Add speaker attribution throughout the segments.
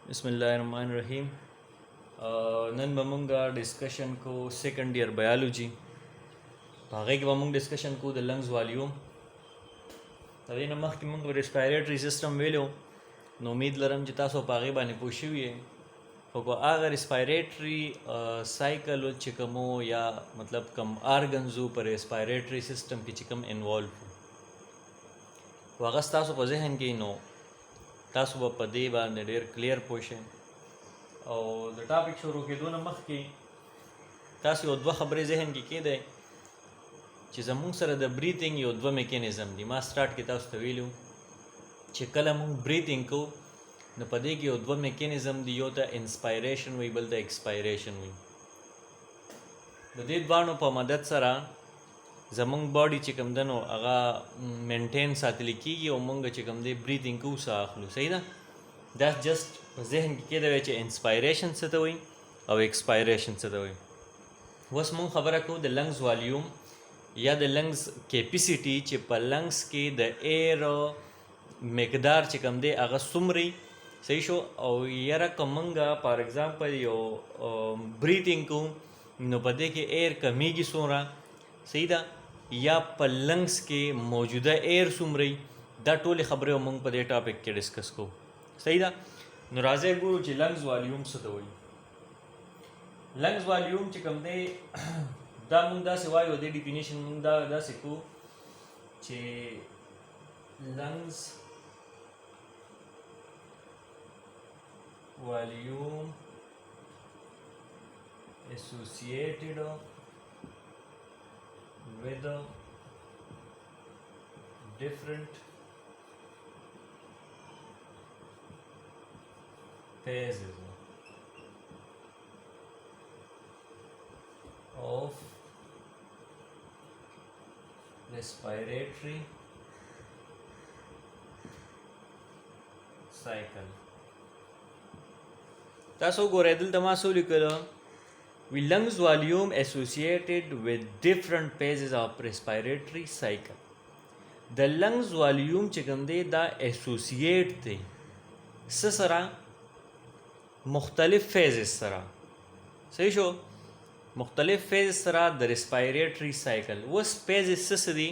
Speaker 1: बिस्मिल्लाहिर्रहमानिर्रहीम। नन बमंगा डिस्कशन को सेकंड ईयर बायोलॉजी भागे के बमंग डिस्कशन को द लंग्स वाल्यूम तवे नमख की मंग रेस्पिरेटरी सिस्टम वेलो नो उम्मीद लरम जिता सो पागे बाने पूछी हुई है को अगर रेस्पिरेटरी साइकिल चिकमो या मतलब कम आर्गन्सो पर रेस्पिरेटरी सिस्टम की चिकम इन्वॉल्व हो अगस तासो पर जहन की नो तासो पर दे बाने डेर क्लियर पोशे और द टॉपिक शुरू के दो नमख की तासी यो दोه خبرې ذهن کې کېدی چې زمونږ سره د بریثینګ یو دوه میکانیزم دي. ما سٹارټ کې تاسو ته ویلو چې کله مونږ بریثینګ کو نو په دې کې یو دوه میکانیزم دي، یو ته انسپایریشن وی بل ته ایکسپایریشن وی. د دې دوانو په مدد سره زمونږ باډي چې کوم دنو هغه مینټین ساتل کېږي او مونږ چې کوم دی بریثینګ کو سا اخلو. صحیح ده؟ دا جست په ذهن کې کېدی چې انسپایریشن څه ته وایي او ایکسپایریشن څه ته وایي. اوس مونږ خبره کوو د لنګز والیوم یا د لنګز کیپیسیټي چې په لنګز کې د ایر مقدار چې کوم دی هغه څومره. صحیح شو؟ او یاره که مونږ فار ایگزامپل یو بریثینګ کوو نو په دې کې ایر کمیږي څومره. صحیح ده؟ یا په لنګز کې موجوده ایر څومره. دا ټولې خبرې مونږ په دې ټاپک کې ډسکس کوو. صحیح ده؟ نو راځئ ګورو چې لنګز والیوم څه ته وایي. لنګز والیوم چې کوم دی دا مونږ داسې وایو، د ډیفینیشن مونږ داسې کوو چې لنګز والیوم associated with different phases of respiratory cycle. تاسو ګورئ دلته ما څه لیکلو وی lungs volume associated with different phases of respiratory cycle. د lungs volume چې کوم دی دا associate دی څه سره؟ مختلف phases سره. صحیح شو؟ مختلف phases سره د respiratory cycle. اوس phases څه دي؟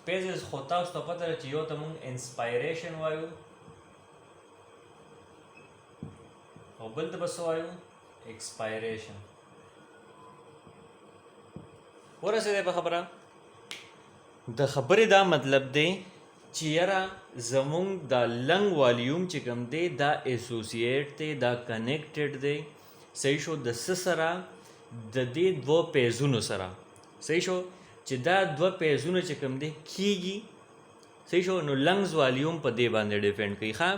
Speaker 1: phases خو تاسو ته پته ده چې یو ته مونږ انسپایریشن وایو او بل ته به څه وایو؟ ایکسپایریشن. ورسېدی په خبره؟ د خبرې دا مطلب دی چې یاره زمونږ دا لنګ والیوم چې کوم دی دا ایسوسییټ دی، دا کنیکټډ دی. صحیح شو؟ د څه سره؟ د دې دوه پیزونو سره. صحیح شو؟ چې دا دوه پیزونه چې کوم دی کیږي. صحیح شو؟ نو لنګز والیوم په دې باندې ډیپینډ کوي. ښه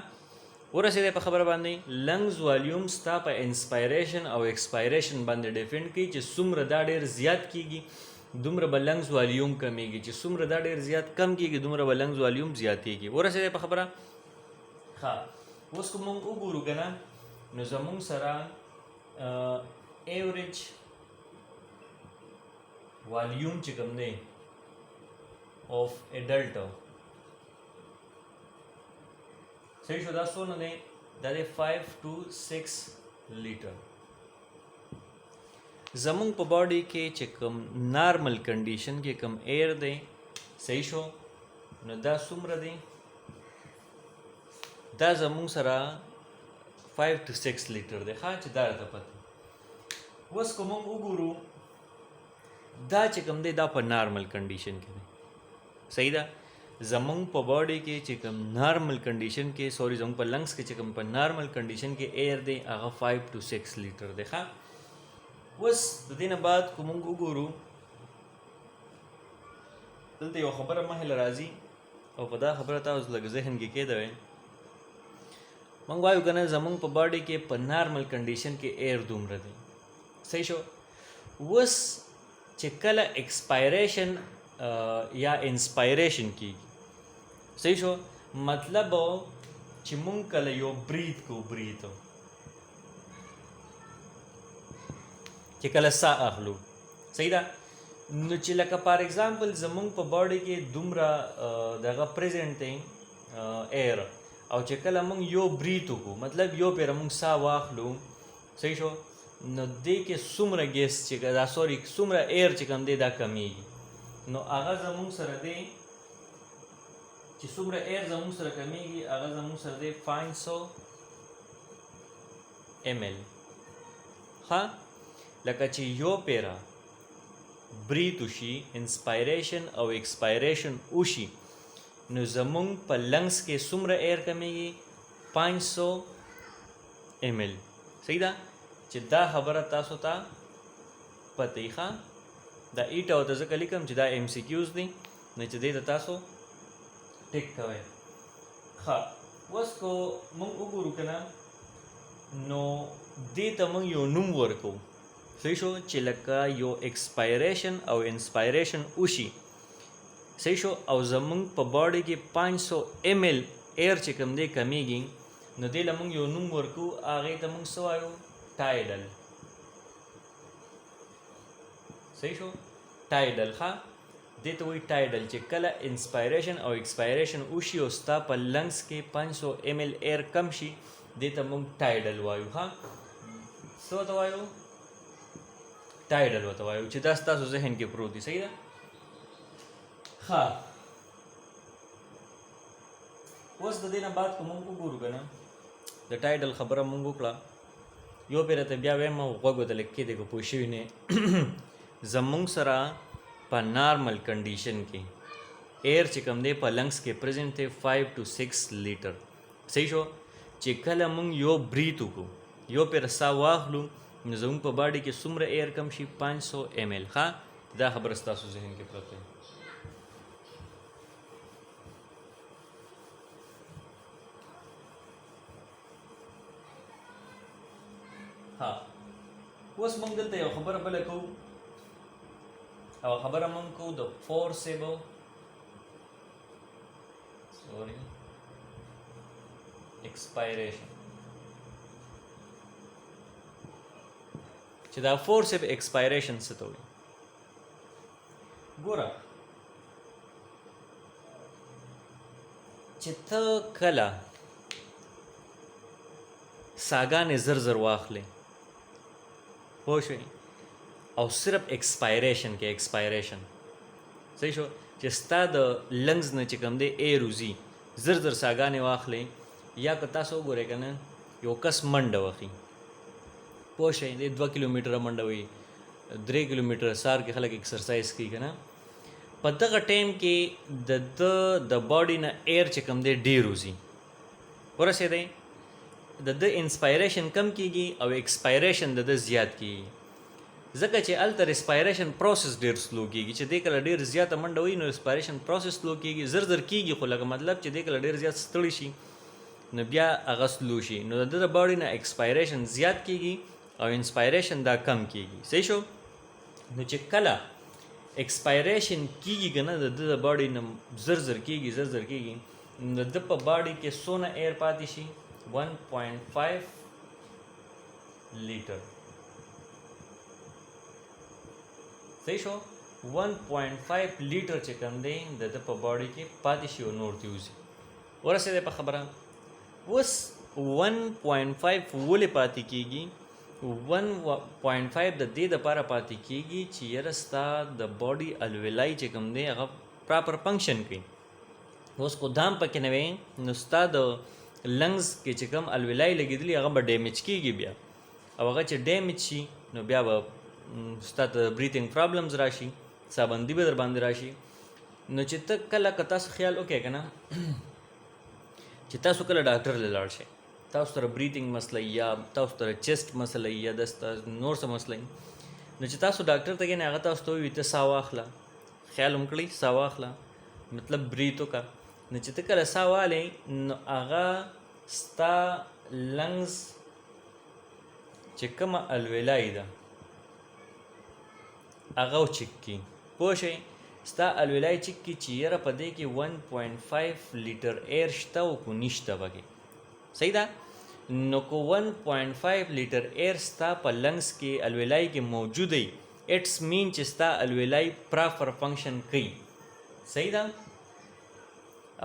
Speaker 1: ورسېدی په خبره باندې؟ لنګز والیوم ستا په انسپایریشن او ایکسپایریشن باندې ډیپینډ کوي چې څومره دا ډېر زیات کیږي دومره به لنګز والیوم کمیږي، چې څومره دا ډېر زیات کم کیږي دومره به لنګز والیوم زیاتیږي. ورسېدی په خبره؟ ښه اوس که مونږ وګورو که نه نو زمونږ سره ایوریج والیوم چې کوم دی of adult. صحیح شو؟ دا څونه دی؟ دا دی 5 to 6 لیټر. زمونږ په باډي کې چې کوم نارمل کنډیشن کې کوم ایر دی، صحیح شو؟ نو دا څومره دی؟ دا زمونږ سره 5 to 6 لیټر دی. ښه چې دا راته پته. اوس که مونږ وګورو دا چې کوم دی دا په نارمل کنډیشن کې دی. صحیح ده؟ زمونږ په باډي کې چې کوم نارمل کنډیشن کې زمونږ په لنګس کې چې کوم په نارمل کنډیشن کې ایر دی هغه 5 to 6 لیټر دی. ښه اوس د دې نه بعد که مونږ وګورو دلته یو خبره مخې له راځي او په دا خبره تاسو لږ ذهن کې کېدوئ. مونږ وایو که نه زمونږ په باډي کې په نارمل کنډیشن کې ایر دومره دی. صحیح شو؟ اوس چې کله ایکسپایریشن یا انسپایریشن کیږي، صحیح شو؟ مطلب چې مونږ کله یو بریث کو چې کله ساه اخلو. صحیح ده؟ نو چې لکه فار ایگزامپل زمونږ په باډي کې دومره دغه پریزنټ دی ایر او چې کله موږ یو بریت وکړو مطلب یو پیر موږ سا واخلو صحیح شو نو دې کې څومره ګیس چې دا سوري څومره ایر چې کوم دی دا کمیږي نو هغه زموږ سره دی چې څومره ایر زموږ سره کمیږي هغه زموږ سره دی 500 ml ها لکه چې یو پیرا بریت وشي انسپایریشن او ایکسپایریشن وشي نو زمونږ په لنګس کې څومره ایر کمیږي 500 ml صحیح ده چې دا خبره تاسو ته پته یې ښه دا ایټ او ته ځکه لیکم چې دا ایم سی کیوز دي نه چې دې ته تاسو ټیک کوئ ښه اوس کو موږ وګورو که نه نو دې ته موږ یو نوم ورکو صحیح شو چې لکه یو ایکسپایریشن او انسپایریشن وشي صحیح شو او زمونږ په باډي کې 500 ml ایر چې کوم دی کمیږي نو دې له موږ یو نوم ورکو هغې ته موږ څه وایو ټایډل صحیح شو ټایډل ښه دې ته وایي ټایډل چې کله انسپایریشن او ایکسپایریشن وشي او ستا په لنګس کې 500 ml ایر کم شي دې ته موږ ټایډل وایو ښه څه ورته وایو ټایډل ورته وایو چې دا ستاسو ذهن کې پروت دي صحیح ده ها اوس د دې نه بعد که موږ وګورو که نه د ټایډل خبره موږ وکړه یو پېره ته بیا وایم غوږ ورته لږ کېدی که پوه شوي نه زمونږ سره په نارمل کنډیشن کې ایر چې کوم دی په لنګس کې پرزنټ دی 5 to 6 لیټر صحیح شو چې کله موږ یو بریت وکړو یو پېره ساه واخلو نو زموږ په باډي کې څومره ایر کم شي 500 ml ښه دا خبره ستاسو ذهن کې پرته دی ها اوس موږ دلته یو خبره بله کوو او خبره موږ کوو د فورسیبل ایکسپایریشن چې دا فورسیبل ایکسپایریشن څه ته وایي ګوره چې ته کله ساګانې زر زر واخلې پوه شوې او صرف ایکسپایریشن کې ایکسپایریشن صحیح شو چې ستا د لنګز نه چې کوم دی ایر وځي زر زر ساګانې واخلې یا که تاسو وګورئ که نه یو کس منډه وخي پوه شئ دی 2 کیلومیټره منډه وي 3 کیلومیټره سهار کې خلک ایکسرسایز کوي که نه په دغه ټایم کې د باډي نه ایر چې کوم دی ډېر وځي ورسېدی د انسپایریشن کم کیږي او ایکسپایریشن د زیات کیږي ځکه چې هلته ریسپایریشن پروسس ډېر سلو کیږي چې دې کله ډېر زیاته منډه وي نو ریسپایریشن پروسس سلو کیږي زر زر کیږي خو لکه مطلب چې دې کله ډېر زیات ستړي شي نو بیا هغه سلو شي نو د باډي نه ایکسپایریشن زیات کیږي او انسپایریشن دا کم کیږي صحیح شو نو چې کله ایکسپایریشن کیږي که نه د باډي نه زر زر کیږي نو د په باډي کې څونه ایر پاتې شي 1.5 لیټر صحیح شو 1.5 لیټر چې کوم دی د په باډي کې پاتې شي او نور ته وځي ورسېدی په خبره اوس 1.5 ولې پاتې کیږي 1.5 د دې دپاره پاتې کیږي چې یاره ستا د باډي الویلای چې کوم دی هغه پراپر فنکشن کوي اوس خو دام پکې نه وي نو ستا د لنګز کې چې کوم الویلای لګېدلي هغه به ډیمیج کیږي بیا او هغه چې ډیمیج شي نو بیا به ستا ته بریتنګ پرابلمز راشي سابندي به در باندې راشي نو چې ته کله که تاسو خیال وکړئ که نه چې تاسو کله ډاکټر له لاړ شئ تاسو سره بریتنګ مسله یا تاسو سره چیسټ مسله یا داسې نور څه مسله نو چې تاسو ډاکټر ته ګینې هغه تاسو ته ووایي ته ساه واخله خیال هم کړئ ساه واخله مطلب بریت وکړه نو چې ته کله ساه والې نو هغه ستا لنګز چې کومه الویلای ده هغه وچک کي پوه شئ ستا الویلای چک کی چې یاره په دې کې 1.5 لیټر ایر شته او کو نشته پکې صحیح ده نو کو 1.5 لیټر ایر ستا په لنګس کې الویلای کې موجود دی اټس مین چې ستا الویلای پراپر فنکشن کوي صحیح ده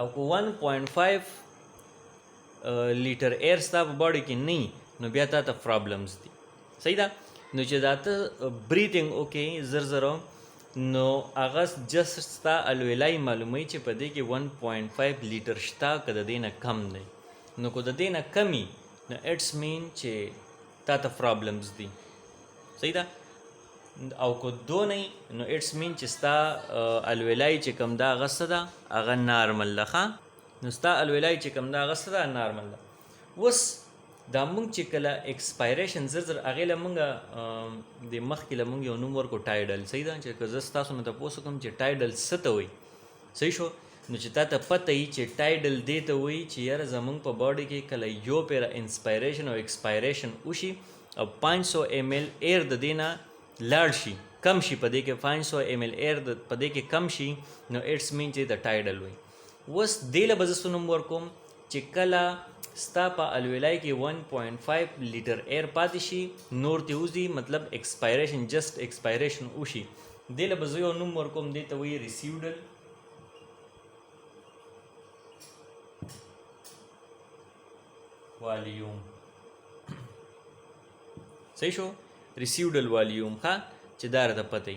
Speaker 1: او کو 1.5 لیټر ایر ستا په باډي کې نه نو بیا تا ته پرابلمز دي. صحیح ده. نو چې دا ته بریتنګ وکې زر زر نو هغه جست ستا الویلای معلوموي چې په دې کې 1.5 لیټر شته که د دې نه کم دی. نو که د دې نه کمی نو اټس مین چې تا ته پرابلمز دي. صحیح ده. او که دو نه نو اټس مین چې ستا الویلای چې کم ده هغه څه ده هغه نارمل ده. ښه نو ستا الویلای چې کم ده هغه څه ده نارمل ده. اوس دا مونږ چې کله ایکسپایریشن زر زر هغې له مونږ د مخکې له مونږ یو نوم ورکو ټایډل. صحیح ده. چې که زه ستاسو نه تپوس وکړم چې ټایډل څه ته وایي صحیح شو نو چې تا ته پته وي چې ټایډل دې ته وایي چې یاره زمونږ په باډي کې کله یو پیره انسپایریشن او ایکسپایریشن وشي او 500 ml ایر د دې نه لاړ شي کم شي په دې کې 500 ml ایر په دې کې کم شي نو اټس مین چې د ټایډل وایي. اوس دې له به زه څه نوم ورکوم چې کله ستا په الویلای کې 1.5 لیټر ایر پاتې شي نور ته وځي مطلب ایکسپایریشن جست ایکسپایریشن وشي دې له به زه یو نوم ورکوم دې ته وایي ریسیوډل والیوم. صحیح شو ریسیوډل والیوم. ښه چې دا راته پته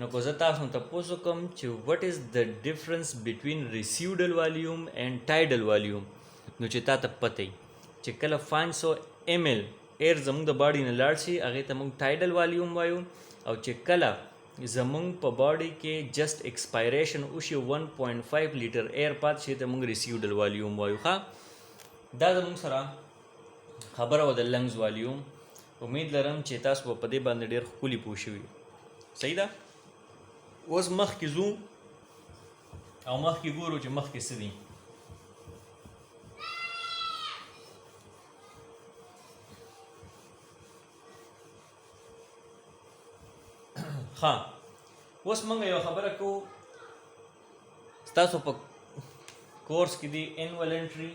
Speaker 1: نو که زه تاسو ته تپوس وکړم چې وټ از د ډفرنس بټوین ریسیوډل والیوم اینډ ټایډل والیوم نو چې تا ته پته چې کله 500 ml ایر زموږ د باډي نه لاړ شي هغې ته موږ ټایډل والیوم وایو او چې کله زموږ په باډي کې جست ایکسپایریشن وشي 1.5 لیټر ایر پاتې شي ته موږ ریسیوډل والیوم وایو. ښه دا زموږ سره خبره وه د لنګز والیوم. امید لرم چې تاسو به په دې باندې ډېر ښکلي پوه شوي. صحیح ده. اوس مخکې ځو او مخکې ګورو چې مخکې څه دي. ها اوس موږ یو خبره کوو ستاسو په کورس کې دی انولنټري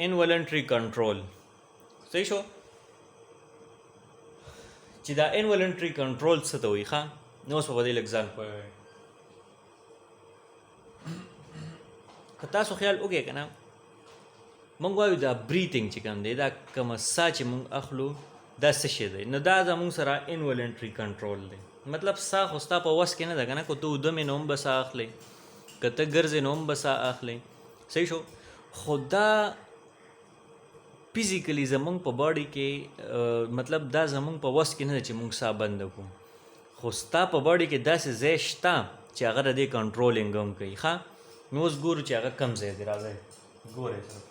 Speaker 1: انولنټري کنټرول. صحیح شو چې دا انولنټري کنټرول څه ته وایي. ښه نو اوس په دې لږ ځان پوهوئ. که تاسو خیال وکړئ که نه موږ وایو دا بریتنګ چې کوم دی دا کومه ساه چې موږ اخلو دا څه شی دی نو دا زموږ سره انولنټري کنټرول دی. مطلب ساه خو ستا په وس کې نه ده که نه که ته ودمې نو هم به ساه اخلی که ته ګرځې نو هم به ساه اخلی. صحیح شو خو دا فزیکلی زمونږ په باډي کې مطلب دا زمونږ په وس کې نه ده چې موږ ساه بنده کړو خو ستا په باډي کې داسې ځای شته چې هغه د دې کنټرولینګ هم کوي. ښه نو اوس ګورو چې هغه کم ځای دی. راځئ ګورئ سره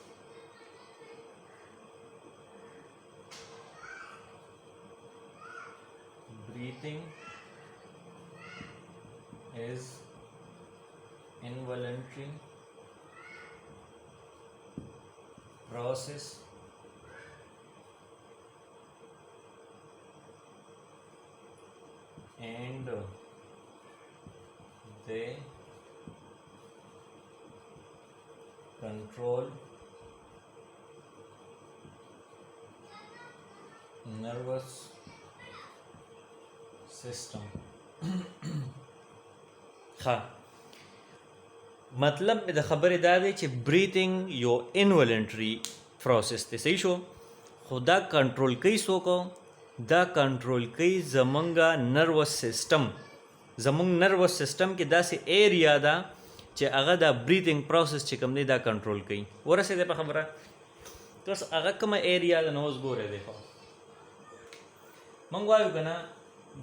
Speaker 1: breathing is involuntary process and they control nervous system. ها مطلب د خبرې دا دی چې بریتنګ یو انولنټري پروسس دی. صحیح شو خو دا کنټرول کوي څوک دا کنټرول کوي زمونږه نروس سیسټم. زمونږ نروس سیسټم کې داسې ایریا ده چې هغه دا بریتنګ پروسس چې کوم دی دا کنټرول کوي. ورسېده په خبره اوس هغه کومه ایریا ده نو اوس ګورئ دی موږ وایو که نه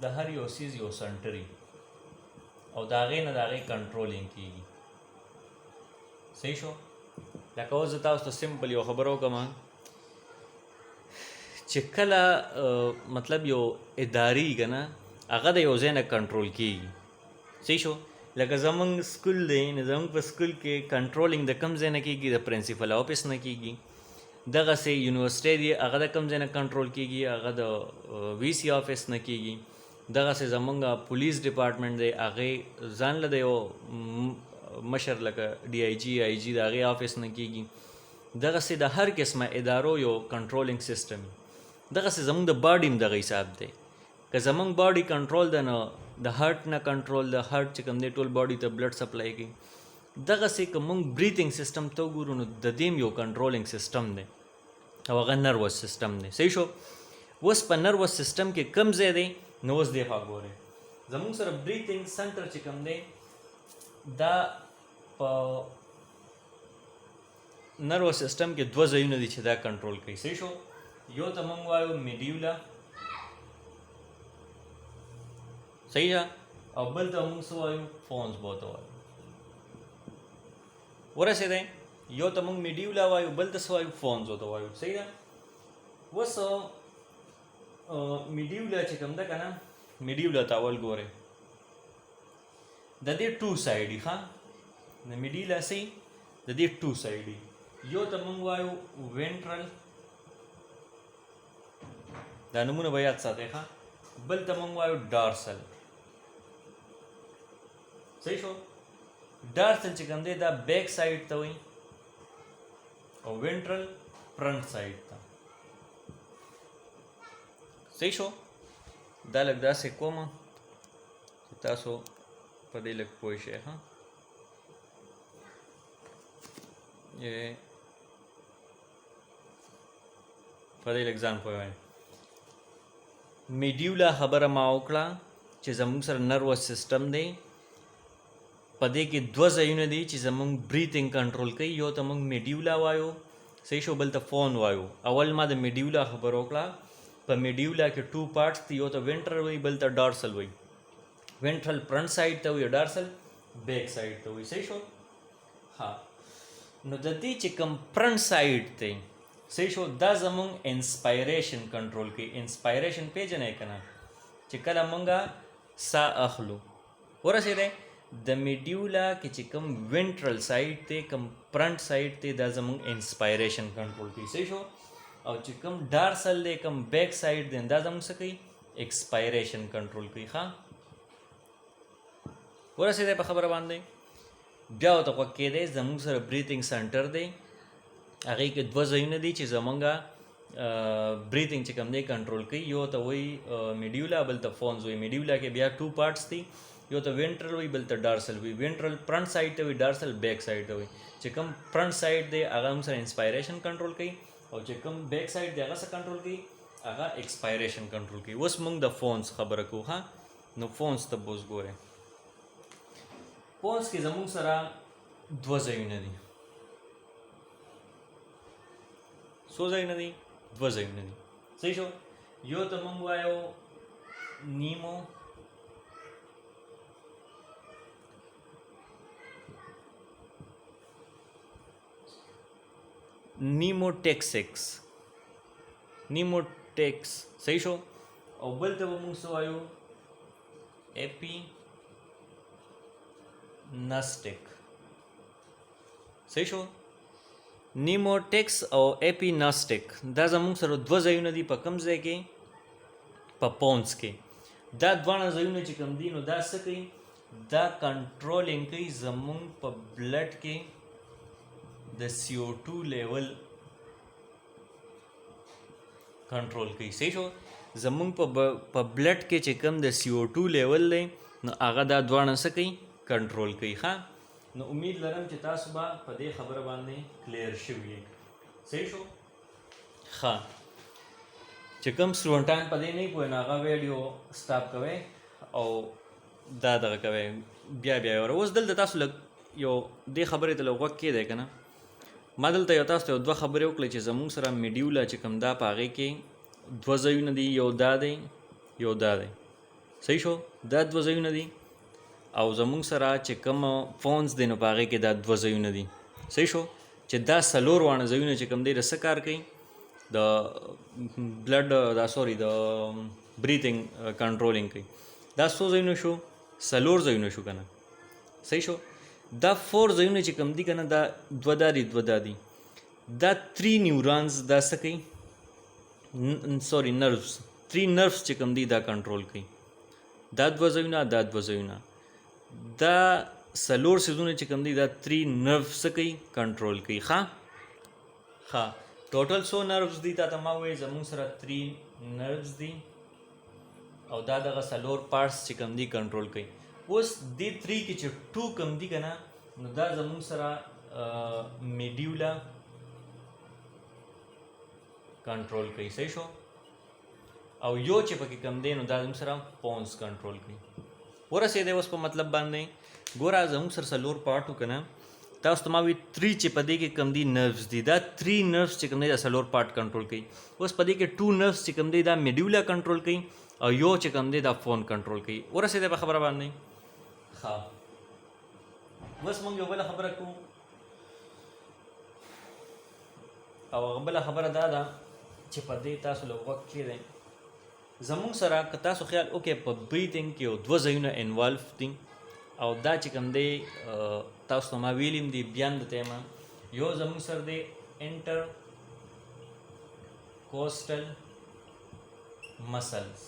Speaker 1: د هر یو سیز یو سنټري او د هغې نه د هغې کنټرولینګ کېږي. صحیح شو لکه اوس زه تاسو ته سمپل یو خبره وکړم چې کله مطلب یو اداري که نه هغه د یو ځای نه کنټرول کېږي. صحیح شو لکه زمونږ سکول دی نو زمونږ په سکول کې کنټرولینګ د کوم ځای نه کېږي د پرنسپل آفس نه کېږي. دغسې یونیورسټۍ دی هغه د کوم ځای نه کنټرول کېږي هغه د وي سی آفس نه کېږي. دغسې زمونږ پولیس ډپارټمنټ دی هغې ځان له د یو مشر لکه ډي آی جي آی جي د هغې آفس نه کېږي. دغسې د هر قسمه ادارو یو کنټرولینګ سیسټم دغسې زمونږ د باډي هم دغه حساب دی. که زمونږ باډي کنټرول ده نو د هارټ نه کنټرول ده، هارټ چې کوم دی ټول باډي ته بلډ سپلای کوي. دغسې که موږ بریتنګ سیسټم ته وګورو نو د دې یو کنټرولینګ سیسټم دی او هغه نروس سیسټم دی. صحیح شو. اوس په نروس سیسټم کې کم ځای دی نو اوس دې خوا ګورئ. زمونږ سره بریتنګ سنټر چې کوم دی دا په نروس سیسټم کې دوه ځایونه دي چې دا کنټرول کوي. صحیح شو. یو ته موږ وایو میډیولا، صحیح ده، او بل ته موږ څه وایو فونز به ورته وایو. ورسېدی. یو ته موږ میډیولا وایو، بل ته څه وایو فونز ورته وایو. صحیح ده. اوس میډیولا چې کوم ده که نه، میډیولا ته اول ګورئ د دې ټو سایډي ښه د میډیولا څه د دې ټو سایډي. یو ته موږ وایو وینټرل، دا نومونه به یاد ساتئ ښه. بل ته موږ وایو ډارسل. صحیح شو. ډارسل چې کوم دی دا بیک سایډ ته وایي او وینټرل فرنٹ سایډ ته. صحیح شو. دا لږ داسې کومه چې تاسو په دې لږ پوه شئ ښه. په دې لږ ځان پوه وایئ. میډیولا خبره ما وکړه چې زموږ سره نروس سیسټم دی، په دې کې دوه ځایونه دي چې زموږ بریتنګ کنټرول کوي. یو ته موږ میډیولا وایو، صحیح شو، بل ته فون وایو. اول ما د میډیولا خبره وکړه. په میډیولا کې ټو پارټس دي، یو ته وینټرل وایي، بل ته ډارسل وایي. وینټرل فرنٹ سایډ ته وایي، ډارسل بیک سایډ ته وایي. صحیح شو. ها نو د دې چې کوم فرنٹ سایډ دی، صحیح شو، دا زموږ انسپایریشن کنټرول کوي. انسپایریشن پیژنئ که نه، چې کله مونږه سا اخلو. ورسېدی. د میډیولا کې چې کوم وینټرل سایډ دی، کوم فرنٹ سایډ دی، دا زموږ انسپایریشن کنټرول کوي. صحیح شو. او چې کوم ډارسل دی، کوم بیک سایډ دی، دا زموږ څه کوي ایکسپایریشن کنټرول کوي. ښه ورسېدی په خبره باندې. بیا ورته غوږ کېدی. زموږ سره بریتنګ سنټر دی، هغې کې دوه ځایونه دي چې زمونږه بریتنګ چې کوم دی کنټرول کوي. یو ته وایي میډیولا، بل ته فونز وایي. میډیولا کې بیا ټو پارټس دي، یو ته وینټرل وایي، بل ته ډارسل وایي. وینټرل فرنٹ سایډ ته وایي، ډارسل بیک سایډ ته وایي. چې کوم فرنٹ سایډ دی هغه هم سره انسپایریشن کنټرول کوي، او چې کوم بیک سایډ دی هغه څه کنټرول کوي، هغه ایکسپایریشن کنټرول کوي. اوس موږ د فونز خبره کوو. ها نو فونز ته به اوس ګورئ. فونز کې زموږ سره دوه ځایونه دي. څو ځایونه دي؟ دوه ځایونه دي. صحیح شو. یو ته موږ وایو نیمو، نیموټیکسکس، نیموټیکس. صحیح شو. او بل ته به موږ څه وایو اپی ناسټک. صحیح شو. نیموټیکس او اپیناسټک دا زموږ سره دوه ځایونه دي. په کوم ځای کې؟ په پونز کې. دا دواړه ځایونه چې کوم دي نو دا څه کوي؟ دا کنټرولینګ کوي زموږ په بلډ کې د CO2 لیول کنټرول کوي. صحیح شو. زموږ په بلډ کې چې کوم د CO2 لیول دی نو هغه دا دواړه څه کوي؟ کنټرول کوي. ښه نو امید لرم چې تاسو به په دې خبره باندې کلیر شوي یې. صحیح شو. ښه چې کوم سټوډنټان په دې نه پوهې نو هغه ویډیو سټاپ کوئ او دا دغه کوئ، بیا بیا یې اوس دلته تاسو لږ یو دې خبرې ته لږ غوږ کېدی که نه. ما دلته یو تاسو ته یو دوه خبرې وکړې چې زموږ سره میډیولا چې کوم دا په هغې کې دوه ځایونه دي، یو دا دی یو دا دی. صحیح شو. دا دوه ځایونه دي. او زموږ سره چې کوم فونز دی نو په هغې کې دا دوه ځایونه دي. صحیح شو. چې دا څلور واړه ځایونه چې کوم دی د څه کار کوي؟ د بلډ دا سوري د بریتنګ کنټرولینګ کوي. دا څو ځایونه شو؟ څلور ځایونه شو که نه. صحیح شو. دا فور ځایونه چې کوم دي که نه دا دوه دا دي دوه دا دي. دا 3 نیورانز دا څه کوي؟ سوري نروس، 3 نروس چې کوم دي دا کنټرول کوي. دا دوه ځایونه، دا دوه ځایونه، دا څلور څیزونه چې کوم دي دا 3 نرو څه کوي؟ کنټرول کوي. ښه ټوټل څو نروز دي تا ته ما ووایي زمونږ سره 3 نروز دي او دا دغه څلور پارټس چې کوم دي کنټرول کوي. اوس دې 3 کې چې 2 کوم دي که نه نو دا زمونږ سره میډیولا کنټرول کوي. صحیح شو. او یو چې پکې کم دی نو دا زموږ سره پونس کنټرول کوي. ورسېدی اوس په مطلب باندې ګوره زموږ سره څلور پارټ و که نه تاسو ته ما وي 3 چې په دې کې کم دي نروز دي دا 3 نروز چې کم دی دا څلور پارټ کنټرول کوي. اوس په دې کې 2 نروز چې کم دی دا میډیولا کنټرول کوي او یو چې کم دی دا فون کنټرول کوي. ورسېدی په خبره باندې ښه. اوس موږ یو بله خبره کوو او هغه بله خبره دا ده چې په دې تاسو له غوږ کېدئ زمونږ سره که تاسو خیال وکړئ په بریدنګ کې یو 2 ځایونه انوالو دي او دا چې کوم دی تاسو ته ما ویلي هم دي بیا هم درته یم یو زمونږ سره دی انټر کوسټل مسلز.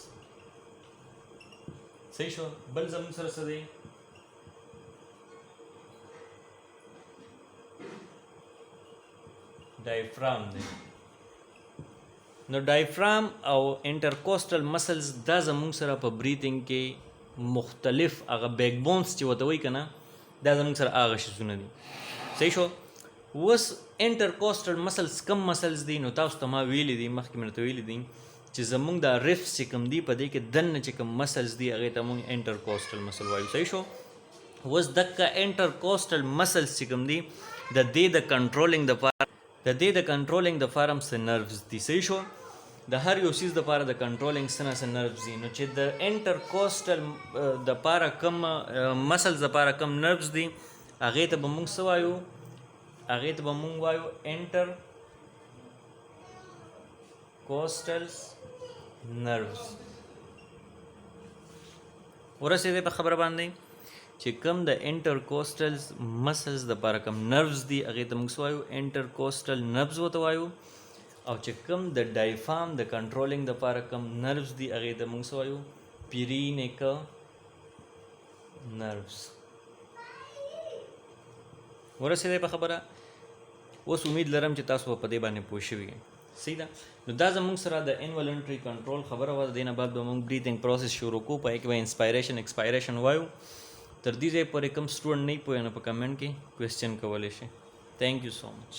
Speaker 1: صحیح شو. بل زمونږ سره څه دی ډایفرام دی. نو ډایفرام او انټرکوسټل مسلز دا زمونږ سره په بریدنګ کې مختلف هغه بیک بونز چې ورته وایي که نه دا زمونږ سره هغه شیزونه دي. صحیح شو. اوس انټرکوسټل مسلز کم مسلز دي نو تاسو ته ما ویلي دي مخکې مې درته ویلي دي چې زمونږ دا ریفس چې کوم دي په دې کې دننه چې کوم مسلز دي هغې ته مونږ انټرکوسټل مسل وایو. صحیح شو. اوس دکه انټرکوسټل مسلز چې کوم دي د دې د کنټرولینګ دپاره هم څه نروز دي. صحیح شو. د هر یو څیز دپاره د کنټرولینګ څه نه څه نروز دي. نو چې د انټرکوسټل دپاره کم مسلز دپاره کم نروز دي هغې ته به مونږ څه وایو هغې ته به مونږ وایو انټرکوسټل نروز. ورسېدی په خبره باندې چې کم د انټرکوسټل مسلز دپاره کم نروز دي هغې ته مونږ څه وایو انټرکوسټل نروز ورته وایو او چې کم د ډایفام د کنټرولینګ دپاره کم نروز دي هغې ته مونږ څه وایو پیرینیک نروز. ورسېدی په خبره. اوس امید لرم چې تاسو په دې باندې پوه شوي یئ. صحیح ده. نو دا زمونږ سره د انولنټري کنټرول خبره وه. د دې نه بعد به مونږ بریدنګ پروسس شروع کوو په هغې کې به انسپایریشن ایکسپایریشن وایو. تر دې ځایه پورې کوم سټوډنټ نه پوهی نو په کمنټ کې کوېسچن کولی شي. تھینک یو سو مچ.